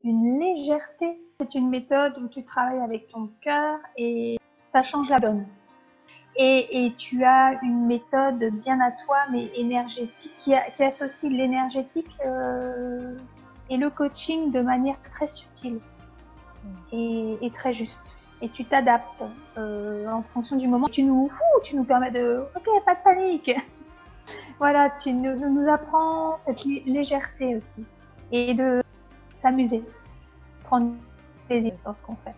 une légèreté. C'est une méthode où tu travailles avec ton cœur et ça change la donne. Et tu as une méthode bien à toi, mais énergétique, qui associe l'énergétique et le coaching de manière très subtile et très juste. Et tu t'adaptes en fonction du moment. Tu nous permets de « Ok, pas de panique !» Voilà, tu nous apprends cette légèreté aussi. Et de s'amuser, prendre plaisir dans ce qu'on fait.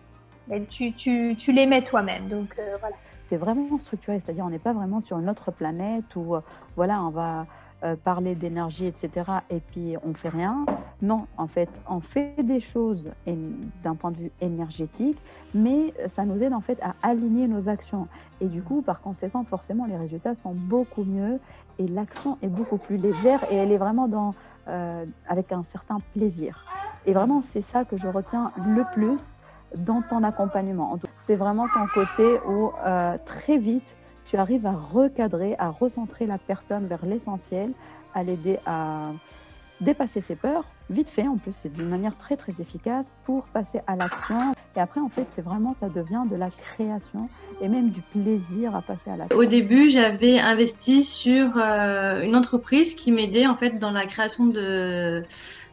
Et tu l'aimais toi-même, donc voilà. C'est vraiment structuré, c'est-à-dire on n'est pas vraiment sur une autre planète où voilà, on va parler d'énergie, etc. et puis on fait rien. Non, en fait, on fait des choses d'un point de vue énergétique, mais ça nous aide en fait à aligner nos actions. Et du coup, par conséquent, forcément, les résultats sont beaucoup mieux et l'action est beaucoup plus légère et elle est vraiment avec un certain plaisir. Et vraiment, c'est ça que je retiens le plus dans ton accompagnement. C'est vraiment ton côté où très vite, tu arrives à recadrer, à recentrer la personne vers l'essentiel, à l'aider à dépasser ses peurs, vite fait en plus, c'est d'une manière très très efficace pour passer à l'action. Et après en fait, c'est vraiment, ça devient de la création et même du plaisir à passer à l'action. Au début, j'avais investi sur une entreprise qui m'aidait en fait dans la création de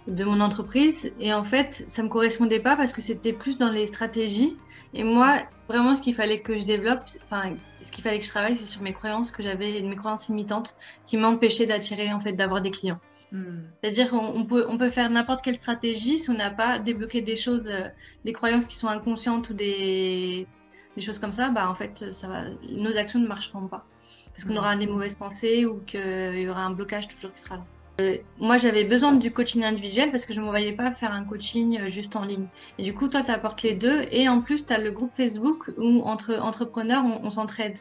mon entreprise et en fait ça me correspondait pas parce que c'était plus dans les stratégies et moi vraiment ce qu'il fallait que je développe, enfin ce qu'il fallait que je travaille, c'est sur mes croyances que j'avais, mes croyances limitantes qui m'empêchaient d'attirer en fait, d'avoir des clients. C'est-à-dire on peut faire n'importe quelle stratégie si on n'a pas débloqué des choses, des croyances qui sont inconscientes ou des choses comme ça, bah en fait nos actions ne marcheront pas parce qu'on aura des mauvaises pensées ou qu'il y aura un blocage toujours qui sera là. Moi, j'avais besoin du coaching individuel parce que je ne me voyais pas faire un coaching juste en ligne. Et du coup, toi, tu apportes les deux. Et en plus, tu as le groupe Facebook où, entre entrepreneurs, on s'entraide.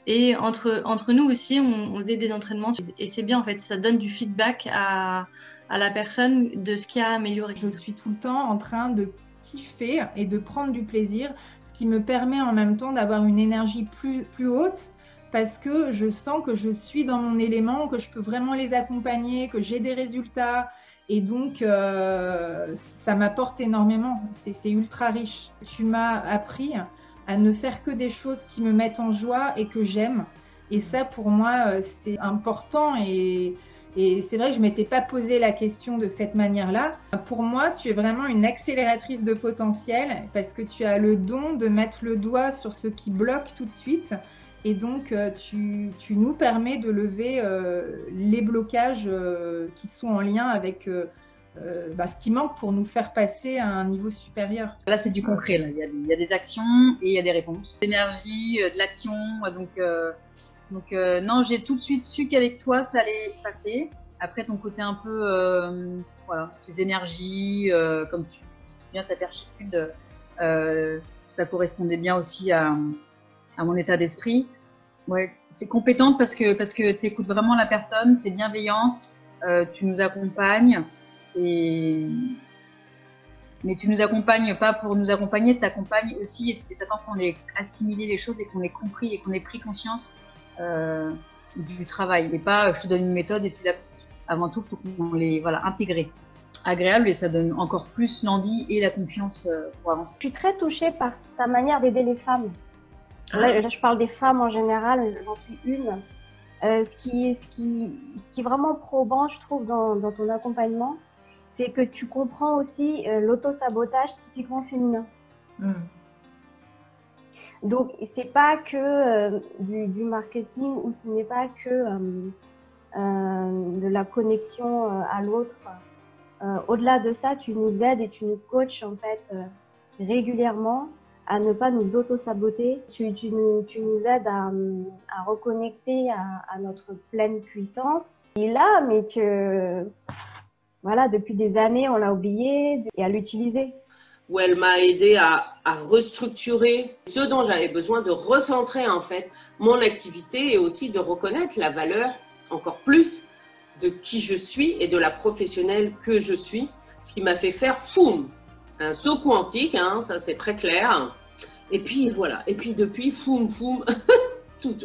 Et entre nous aussi, on faisait des entraînements. Et c'est bien, en fait, ça donne du feedback à la personne de ce qu'il y a à améliorer. Je suis tout le temps en train de kiffer et de prendre du plaisir, ce qui me permet en même temps d'avoir une énergie plus haute, parce que je sens que je suis dans mon élément, que je peux vraiment les accompagner, que j'ai des résultats. Et donc, ça m'apporte énormément. C'est ultra riche. Tu m'as appris à ne faire que des choses qui me mettent en joie et que j'aime. Et ça, pour moi, c'est important. Et c'est vrai que je ne m'étais pas posé la question de cette manière-là. Pour moi, tu es vraiment une accélératrice de potentiel parce que tu as le don de mettre le doigt sur ce qui bloque tout de suite. Et donc, tu nous permets de lever les blocages qui sont en lien avec ce qui manque pour nous faire passer à un niveau supérieur. Là, c'est du concret. Là. Il y a des actions et il y a des réponses. L'énergie, de l'action. Donc non, j'ai tout de suite su qu'avec toi, ça allait passer. Après, ton côté un peu, voilà, tes énergies, comme tu dis bien, ta perchitude, ça correspondait bien aussi à mon état d'esprit. Ouais, tu es compétente parce que tu écoutes vraiment la personne, tu es bienveillante, tu nous accompagnes. Mais tu nous accompagnes pas pour nous accompagner, tu t'accompagnes aussi et tu attends qu'on ait assimilé les choses et qu'on ait compris et qu'on ait pris conscience du travail. Et pas je te donne une méthode et tu l'appliques. Avant tout, il faut qu'on les intégrer. Agréable et ça donne encore plus l'envie et la confiance pour avancer. Je suis très touchée par ta manière d'aider les femmes. Là, je parle des femmes en général, j'en suis une. Ce qui est vraiment probant, je trouve, dans ton accompagnement, c'est que tu comprends aussi l'auto-sabotage typiquement féminin. Donc, c'est pas que du marketing ou ce n'est pas que de la connexion à l'autre. Au-delà de ça, tu nous aides et tu nous coaches en fait régulièrement à ne pas nous auto-saboter. Tu nous aides à reconnecter à notre pleine puissance. Et là, mais que voilà, depuis des années, on l'a oublié et à l'utiliser. Où elle m'a aidé à restructurer ce dont j'avais besoin, de recentrer en fait mon activité et aussi de reconnaître la valeur encore plus de qui je suis et de la professionnelle que je suis, ce qui m'a fait faire foum, un saut quantique, hein, ça c'est très clair. Et puis voilà, et puis depuis foum, tout.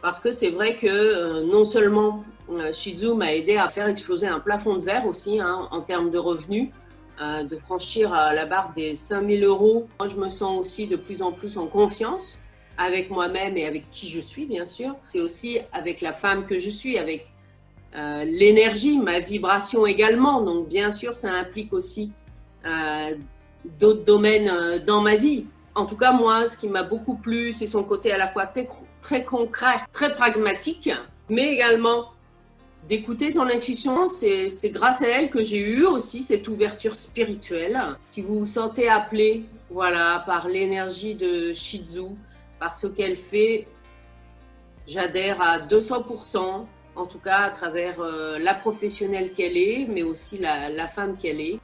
Parce que c'est vrai que non seulement Shizu m'a aidé à faire exploser un plafond de verre aussi, hein, en termes de revenus, de franchir la barre des 5 000 euros. Moi, je me sens aussi de plus en plus en confiance avec moi-même et avec qui je suis, bien sûr. C'est aussi avec la femme que je suis, avec l'énergie, ma vibration également. Donc, bien sûr, ça implique aussi d'autres domaines dans ma vie. En tout cas, moi, ce qui m'a beaucoup plu, c'est son côté à la fois très concret, très pragmatique, mais également d'écouter son intuition. C'est grâce à elle que j'ai eu aussi cette ouverture spirituelle. Si vous vous sentez appelé, voilà, par l'énergie de Shizu, par ce qu'elle fait, j'adhère à 200%, en tout cas à travers la professionnelle qu'elle est, mais aussi la femme qu'elle est.